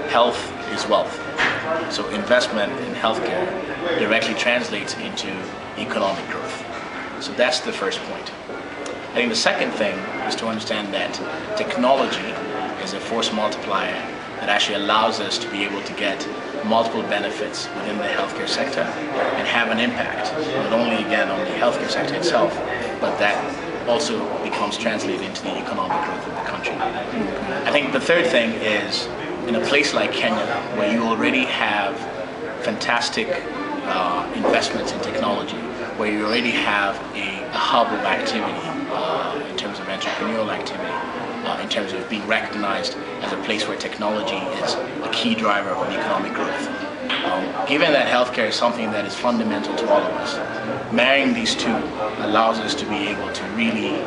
health is wealth. So investment in healthcare directly translates into economic growth. So that's the first point. I think the second thing is to understand that technology is a force multiplier that actually allows us to be able to get multiple benefits within the healthcare sector and have an impact, not only again on the healthcare sector itself, but that also becomes translated into the economic growth of the country. I think the third thing is, in a place like Kenya, where you already have fantastic investments in technology, where you already have a hub of activity in terms of entrepreneurial activity, in terms of being recognized as a place where technology is a key driver of economic growth. Given that healthcare is something that is fundamental to all of us, marrying these two allows us to be able to really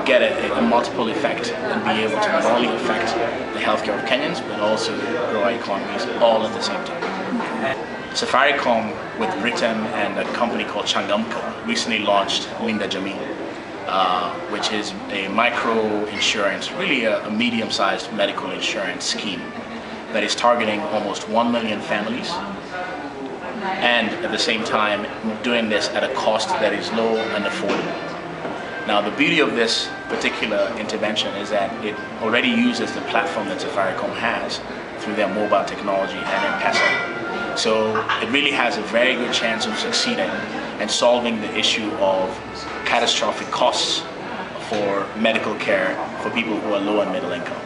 get a multiple effect and be able to not only affect the healthcare of Kenyans, but also grow our economies all at the same time. Safaricom, with Britain and a company called Changamka, recently launched Linda Jamii, which is a micro insurance, really a medium-sized medical insurance scheme that is targeting almost 1 million families, and at the same time doing this at a cost that is low and affordable. Now, the beauty of this particular intervention is that it already uses the platform that Safaricom has through their mobile technology and M-Pesa. So it really has a very good chance of succeeding and solving the issue of catastrophic costs for medical care for people who are low and middle income.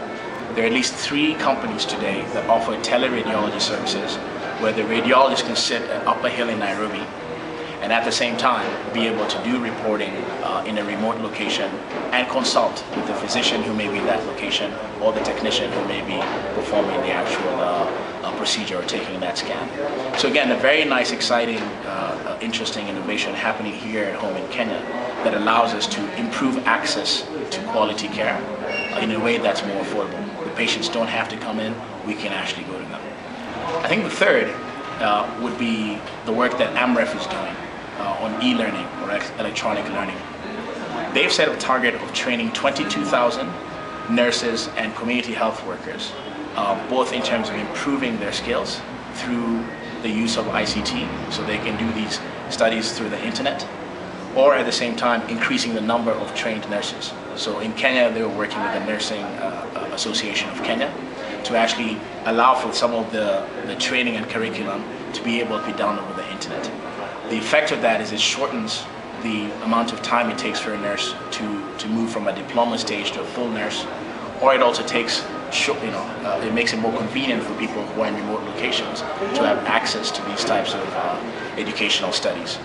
There are at least 3 companies today that offer teleradiology services where the radiologist can sit at Upper Hill in Nairobi and at the same time be able to do reporting in a remote location and consult with the physician who may be in that location or the technician who may be performing the actual procedure or taking that scan. So again, a very nice, exciting, interesting innovation happening here at home in Kenya that allows us to improve access to quality care in a way that's more affordable. The patients don't have to come in, we can actually go to them. I think the third would be the work that AMREF is doing on e-learning or electronic learning. They've set a target of training 22,000 nurses and community health workers, both in terms of improving their skills through the use of ICT, so they can do these studies through the internet, or at the same time increasing the number of trained nurses. So in Kenya, they were working with the Nursing Association of Kenya to actually allow for some of the training and curriculum to be able to be done over the internet. The effect of that is it shortens the amount of time it takes for a nurse to move from a diploma stage to a full nurse, or it also takes, it makes it more convenient for people who are in remote locations to have access to these types of educational studies.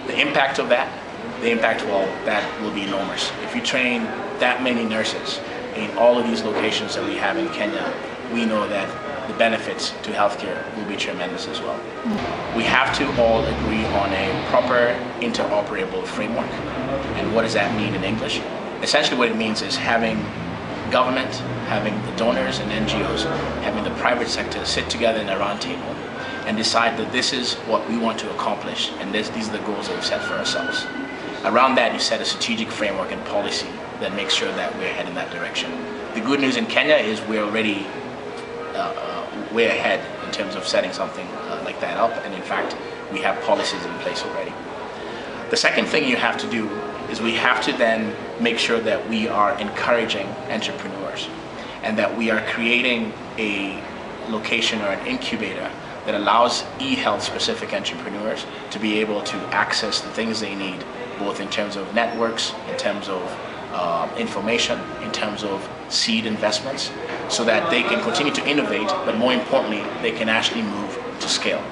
The impact of that, that will be enormous. If you train that many nurses in all of these locations that we have in Kenya, we know that the benefits to healthcare will be tremendous as well. We have to all agree on a proper interoperable framework. And what does that mean in English? Essentially what it means is having government, having the donors and NGOs, having the private sector sit together in a round table and decide that this is what we want to accomplish and these are the goals that we've set for ourselves. Around that, you set a strategic framework and policy that makes sure that we're heading that direction. The good news in Kenya is we're already way ahead in terms of setting something like that up, and in fact, we have policies in place already. The second thing you have to do is we have to then make sure that we are encouraging entrepreneurs and that we are creating a location or an incubator that allows e-health specific entrepreneurs to be able to access the things they need, both in terms of networks, in terms of information, in terms of seed investments, so that they can continue to innovate, but more importantly, they can actually move to scale.